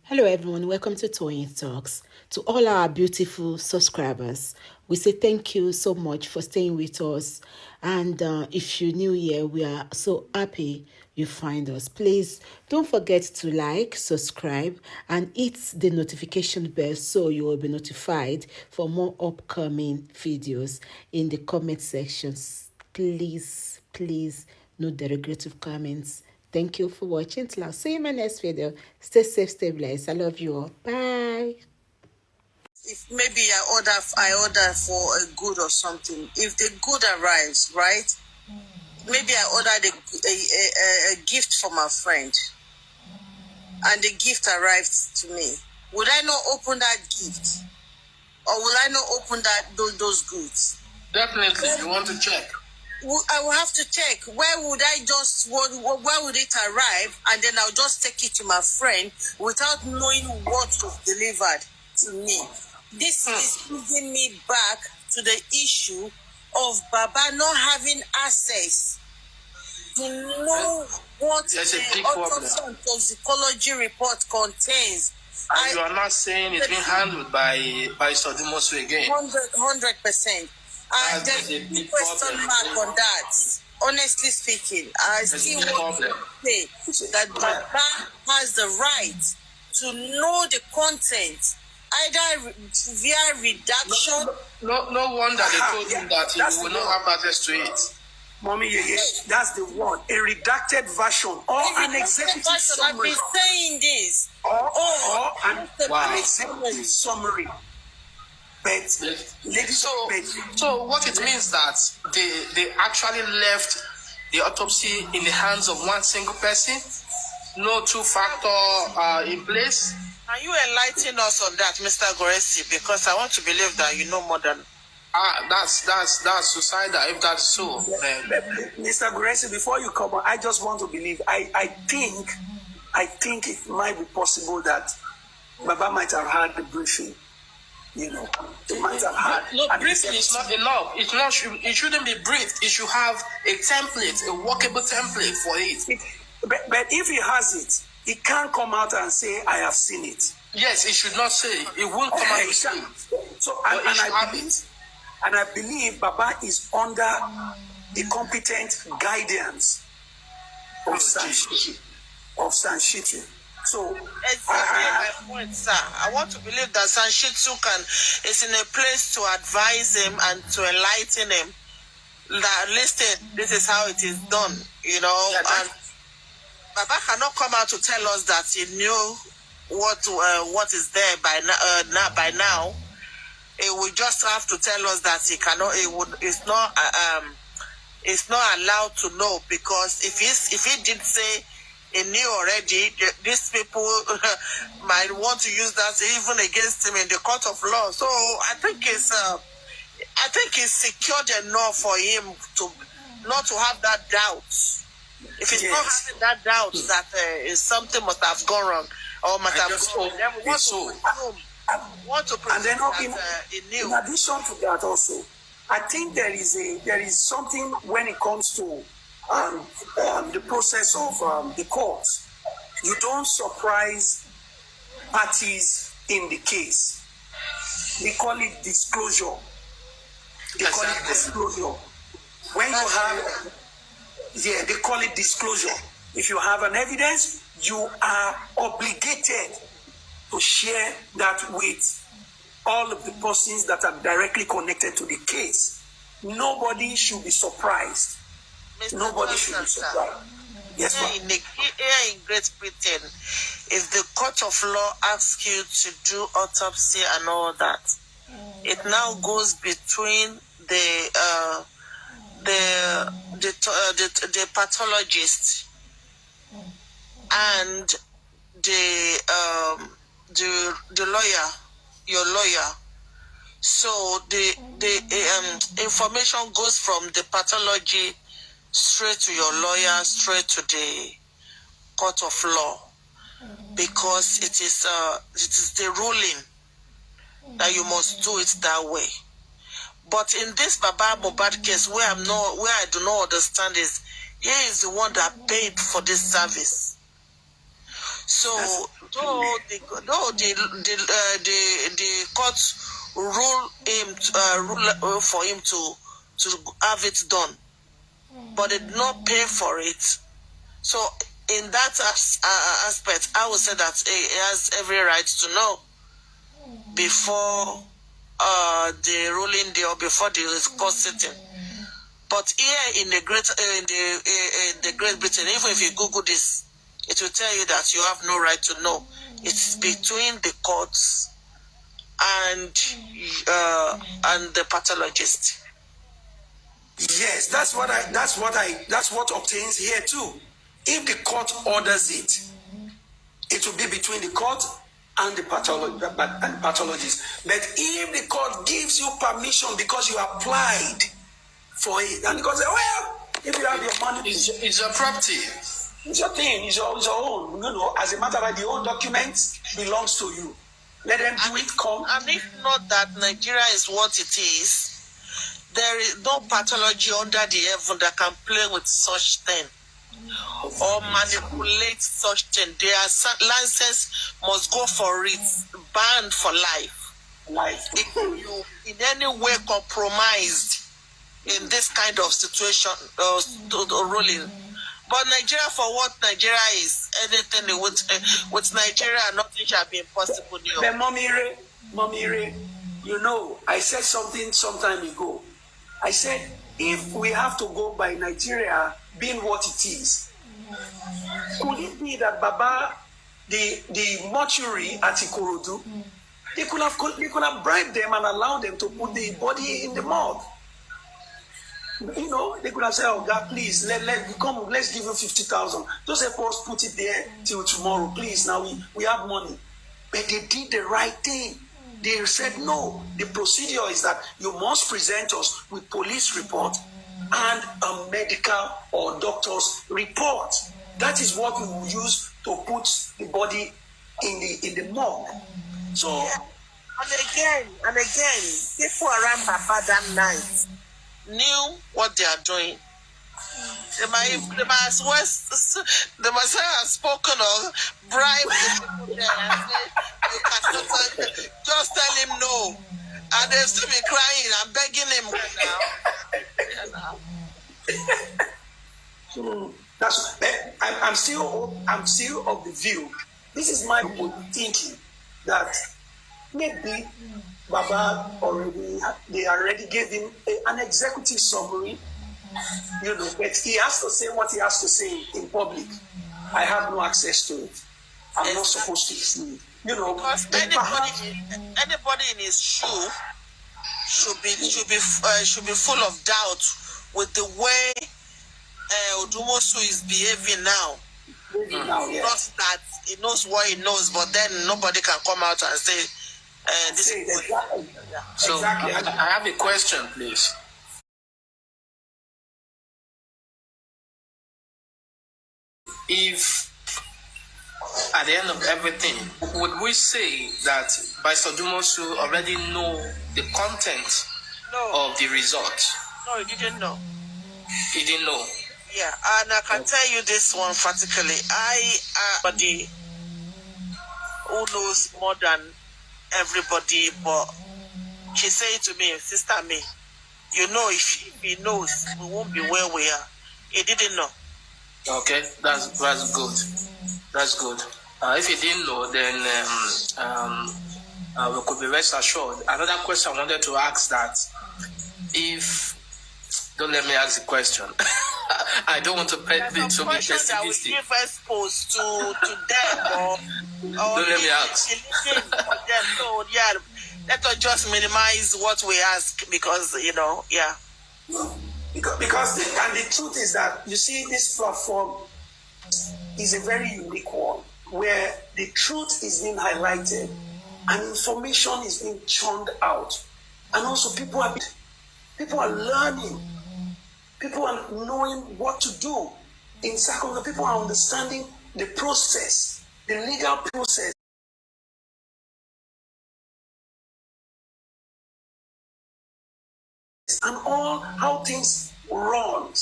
Hello everyone, welcome to Toyeen Talks. To all our beautiful subscribers, we say thank you so much for staying with us. And if you're new here, we are so happy you find us. Please don't forget to like, subscribe, and hit the notification bell so you will be notified for more upcoming videos in the comment sections. Please note the regretful comments. Thank you for watching. Till I'll see you in my next video. Stay safe, stay blessed. I love you all. Bye. If maybe I order for a good or something, if the good arrives, right? Maybe I ordered a gift for my friend, and the gift arrives to me. Would I not open that gift, or will I not open those goods? Definitely, you want to check. I will have to check. Where would it arrive, and then I'll just take it to my friend without knowing what was delivered to me. This is bringing me back to the issue of Baba not having access to know what the autopsy and toxicology report contains. And you are not saying it's been handled by Sodimosu again? 100%. And there's a big question mark on that. Honestly speaking, I still want to say that Baba has the right to know the content, either via redaction. No wonder they told him that he will not have access to it. Mommy, that's the one. A redacted version or an executive summary. I've been saying this. Or an executive summary. But, so what it means that they actually left the autopsy in the hands of one single person, no two-factor in place. Can you enlighten us on that, Mr. Goresi? Because I want to believe that you know more than. That's suicidal if that's so. Mr. Goresi, before you come on, I just want to believe. I think it might be possible that Baba might have had the briefing. You know, it might have had. No, briefing is not enough. It shouldn't be briefed. It should have a template, a workable template for it. But if he has it, he can't come out and say, "I have seen it." Yes, it should not say. It won't come out to say. So, and I believe Baba is under the competent guidance of Sanshitri. So, exactly my point, sir. I want to believe that Sanshitsu is in a place to advise him and to enlighten him. That listen, this is how it is done, you know. Yeah, and Baba cannot come out to tell us that he knew what is there by now. He would just have to tell us that he cannot. It's not allowed to know, because if he did say he knew already, these people might want to use that even against him in the court of law. So I think it's secured enough for him to not to have that doubt. If he's not having that doubt that something must have gone wrong or must have gone wrong, then we want to presume that he knew. In addition to that, also, I think there is something when it comes to the process of the courts. You don't surprise parties in the case. They call it disclosure. When you have, they call it disclosure. If you have an evidence, you are obligated to share that with all of the persons that are directly connected to the case. Nobody should be surprised. Nobody should be surprised. Yes, ma'am. Here in Great Britain, if the court of law asks you to do autopsy and all that, it now goes between the pathologist and the lawyer, your lawyer. So the information goes from the pathology straight to your lawyer, straight to the court of law, because it is the ruling that you must do it that way. But in this Baba Mohbad case, where I do not understand is, he is the one that paid for this service. So though the court rule him for him to have it done, but they did not pay for it. So in that aspect, I would say that he has every right to know before the ruling day or before the court sitting. But here in the Great Britain, even if you Google this, it will tell you that you have no right to know. It's between the courts and the pathologist. Yes, that's what obtains here too. If the court orders it, it will be between the court and the pathologist. But if the court gives you permission because you applied for it, and the court says, well, if you have your money, it's your property. It's your thing. It's your own. You know, as a matter of fact, the own documents belongs to you. Let them do it. Come. And if not that Nigeria is what it is, there is no pathology under the heaven that can play with such thing or manipulate such thing. Their license must go for it, banned for life. If you in any way compromised in this kind of situation ruling. But Nigeria, for what Nigeria is, anything with Nigeria, nothing shall be impossible. But Mommy Ray, you know, I said something some time ago. I said, if we have to go by Nigeria being what it is, could it be that Baba, the mortuary at Ikorodu, they could have bribed them and allowed them to put the body in the morgue? You know, they could have said, oh God, please, let's give you 50,000. Just help us put it there till tomorrow, please. Now we have money. But they did the right thing. They said, no, the procedure is that you must present us with police report and a medical or doctor's report. That is what we will use to put the body in the morgue. So, and again, people around Papa that night knew what they are doing. They must have spoken or bribed the people there and said, just tell him no. And they'll still be crying and begging him now. I'm still of the view. This is my thinking that maybe Baba they already gave him an executive summary, you know, but he has to say what he has to say in public. I have no access to it. I'm not supposed to see it. You know, because anybody in his shoe should be full of doubt with the way Odumosu is behaving now. Not that he knows what he knows, but then nobody can come out and say this is exactly. So exactly. I have a question, please. If at the end of everything, would we say that Vice Odumosu already know the content of the result? No, he didn't know. He didn't know. Yeah, and I can tell you this one practically. Somebody who knows more than everybody, but she said to me, Sister May, you know, if he knows, we won't be where we are. He didn't know. Okay, that's good. That's good. If he didn't know, then we could be rest assured. Another question I wanted to ask that if don't let me ask the question. I don't want to be pessimistic. That we give exposed to them or don't let me ask. So yeah, let us just minimize what we ask because yeah. Because the truth is that you see this platform is a very unique one where the truth is being highlighted and information is being churned out, and also people are learning. People are knowing what to do in circles. People are understanding the process, the legal process. And all how things run.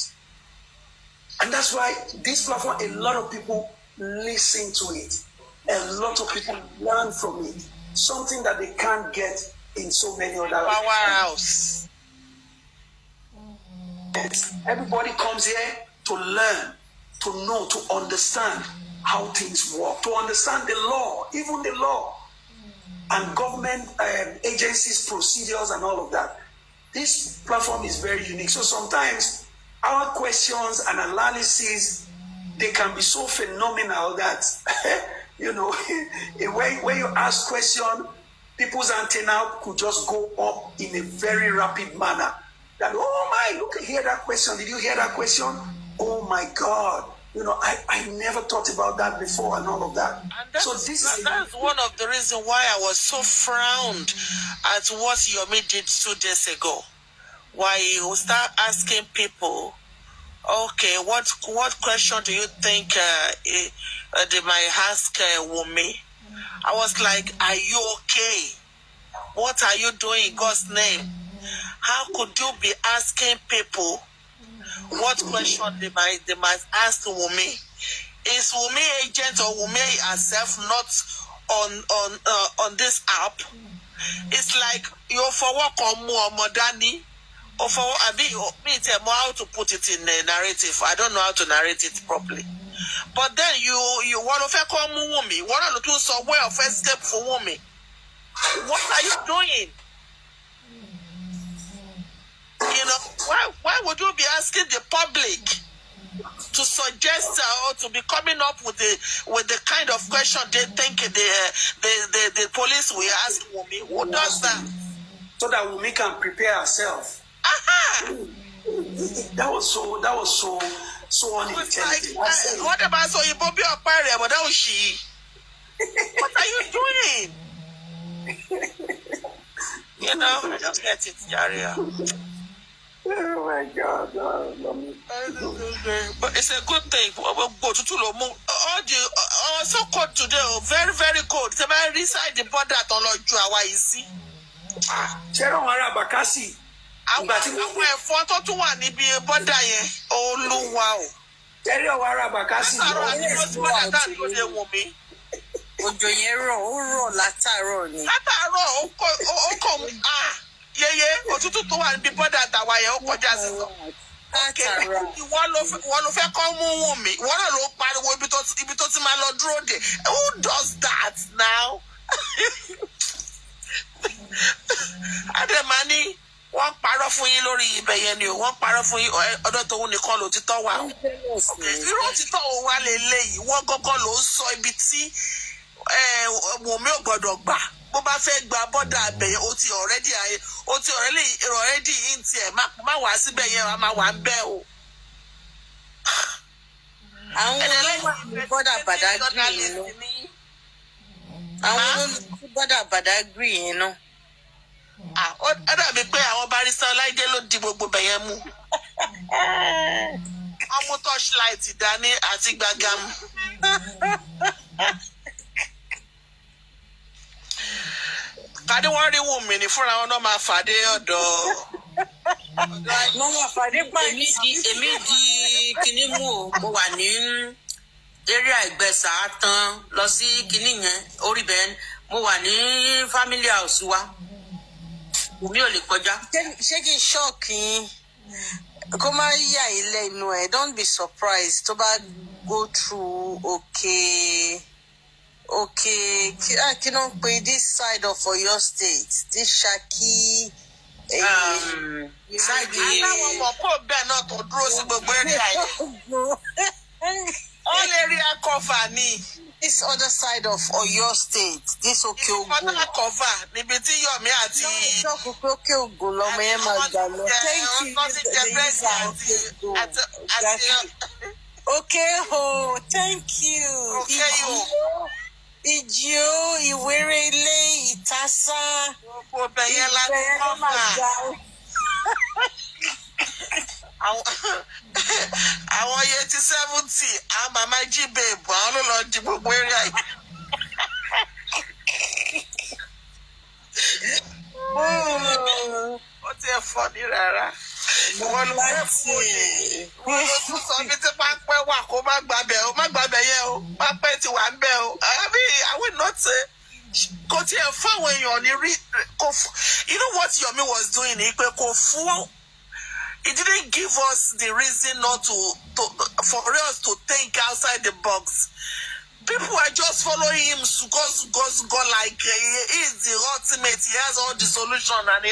And that's why this platform, a lot of people listen to it. a lot of people learn from it. Something that they can't get in so many other powerhouse. Everybody comes here to learn, to know, to understand how things work, to understand the law, even the law, and government agencies, procedures, and all of that. This platform is very unique. So sometimes our questions and analysis, they can be so phenomenal that, you know, when you ask question, people's antenna could just go up in a very rapid manner. That, oh my, look, hear that question. Did you hear that question? Oh my God. You know, I never thought about that before and all of that. And that's one of the reasons why I was so frowned at what Yomi did 2 days ago. Why you start asking people, okay, what question do you think they might ask Wumi? I was like, are you okay? What are you doing in God's name? How could you be asking people what question they might ask Wumi? Is Wumi agent or Wumi herself not on this app? It's like you for work on more Modani. Or for me tell me how to put it in a narrative. I don't know how to narrate it properly. But then you want to call Wumi, want to do some way of escape for Wumi. What are you doing? You know, why would you be asking the public to suggest or to be coming up with the kind of question they think the police will ask Wumi? Who does that? So that Wumi can prepare herself. That was so unintentional. Like, what about so you Bobby or Parry? But that was she. What are you doing? You know, I just get it, Jaria. Oh my God. But it's a good thing. All the so cold today, very, very cold. It's about inside the border at all of Juawa easy. Cheron Ara Bakasi. Àwọn ẹ̀fọ́ tó tún wà níbi bọ́dà yẹn Olúwa o. Cheron Ara Bakasi. Òjò yẹn rọ̀, ó rọ̀ látàárọ̀ ni. Látàárọ̀ ó kọ̀ yeye òtútù tó wà níbi bọ́dà àtàwà yẹn ó kọjá sísọ. Ìwọ ló fẹ́ kọ́ mú Wùnmí. Ìwọ náà ló pariwo ibi tó ti máa lọ dúró dè. Who does that now? Ademani. Wọ́n parọ́ fún yín lórí ibẹ̀ yẹn ni o. Wọ́n parọ́ fún yín ọ̀dọ̀ tòun nìkan ló títọ́ wà o. Irú òtítọ́ òun wà lélẹ́yìí. Wọ́n gọ́gọ́ ló ń sọ ibi tí Wùnmí ò gbọ́dọ̀ gbà. Bó bá fẹ́ gba bọ́dà abẹ̀yẹ ó ti already yín tiẹ̀ má wá síbẹ̀ yẹn wàá máa wà ń bẹ́ o. Àwọn olóòwò bọ́dà Badagry yẹn lọ. Àwọn olóòwò bọ́dà Badagry yẹn náà. Ó dàbí pé àwọn barista Ọláìdé ló di gbogbo bẹ̀yẹn mú. Wọ́n mú torchlight dání àti gbàgàmù. Kàdé wọ́n rí Wùnmí ní fúnra wọn náà máa fàdé ọ̀dọ̀. Mo wà fàdé pàdé. Èmi di kinní mú o. Mo wà ní area Ìgbẹ́sà tán lọ sí kinní yẹn orí bẹ́ẹ̀. Mo wà ní family house wa. Mi ò lè kọjá. Ṣé kí n ṣọ́ọ̀kì kó má yà ilé inú ẹ̀? Don't be surprised tó bá go through kí ló ń pe this side of Oyo State, this Ṣakí. Aláwọ̀ ọmọ kò bẹ́ẹ̀ náà tó dúró sí gbogbo area yẹn. All area cover ni. This other side of Oyo State, this Okeogun. Other cover níbi tí Yomi àti. Okeogun lọmọ yẹn máa gbà lọ. Thank you. Okay, ho, thank you. Okay, Ìjìó, Ìwérelé, Ìtàsá. Gbogbo bẹ̀yẹn láti cover. Àwọn iye ti 70 àwọn màmá jí bèbò àwọn ló lọ di gbogbo area yìí. Ó ti ẹ̀ fọ́ ní rárá. Wọ́n ló fẹ́ fún òye. Wọ́n ló tún sọ bí tí pápẹ́ wà kó má gbàbẹ̀ o, má gbàbẹ̀ yẹn o, pápẹ́ ti wà ń bẹ̀ o. I will not say. Kò tiẹ̀ fáwọn èèyàn ní rí. You know what Yomi was doing ni pé kò fún. It didn't give us the reason not for us to think outside the box. People are just following him go like he is the ultimate. He has all the solution and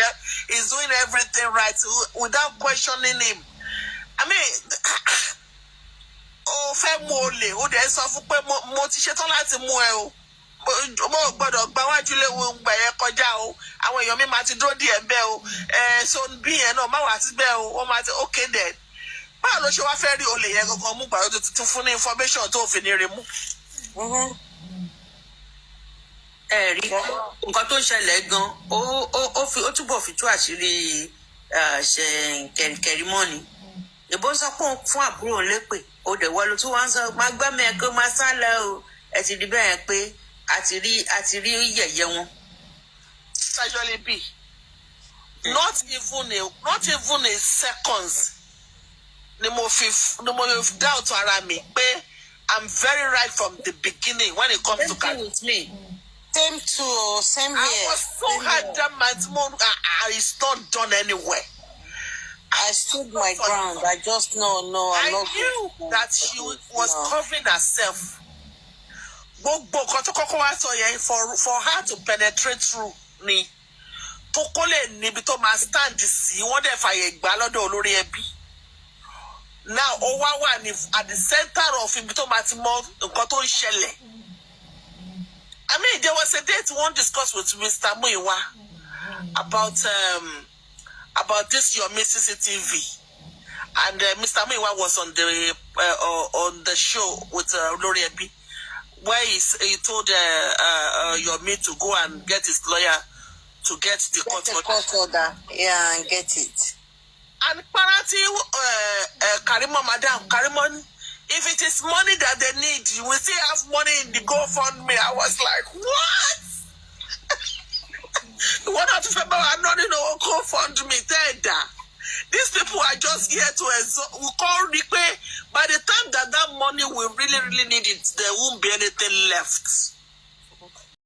he's doing everything right without questioning him. I mean, fẹ́ mú olè, ó dẹ̀ sọ fún pé mo ti ṣetán láti mú ẹ o. Mo gbọ́dọ̀ gba wájú léwu gbà yẹn kọjá o. Àwọn èèyàn mi máa ti dúró díẹ̀ bẹ́ẹ̀ o. So bí yẹn náà má wà síbẹ̀ o. Wọ́n máa ti okay then. Báwo ló ṣe wá fẹ́ rí olè yẹn gangan mú gbà tó ti fún ní information tó fi ní rí mú? Rí nǹkan tó ń ṣẹlẹ̀ gan ó túbọ̀ fi tú àṣírí kẹ̀rìmọ́ni. Ìbò sọ pé òun fún àbúrò lépè ó dẹ̀ wọ́n ló tún wá ń sọ máa gbá mi ẹ̀kọ́ máa sá lọ o. Ẹ ti rí bẹ́ẹ̀ pé àti rí yẹ̀yẹ́ wọn. Actually be not even a seconds ni mo fi doubt ara mi pé I'm very right from the beginning when it comes to Kari. With me. Same too, same here. I was so adamant, it's not done anywhere. I stood my ground. I just know, I knew that she was covering herself. For her to penetrate through me, to call it Nibito must stand to see what if I balado olórí ẹbí. Now, Owawa at the center of Ibito Matimo, Koto Shele. I mean, there was a date one discussed with Mr. Muiwa about this your CCTV, and Mr. Muiwa was on the show with Lori Ebi, where he told Yomi to go and get his lawyer to get the court order. Yeah, and get it. And apparently, Karimon, if it is money that they need, you will still have money in the GoFundMe. I was like, what? What are you I'm not in a GoFundMe. These people are just here to we call repay. By the time that money we really need it, there won't be anything left.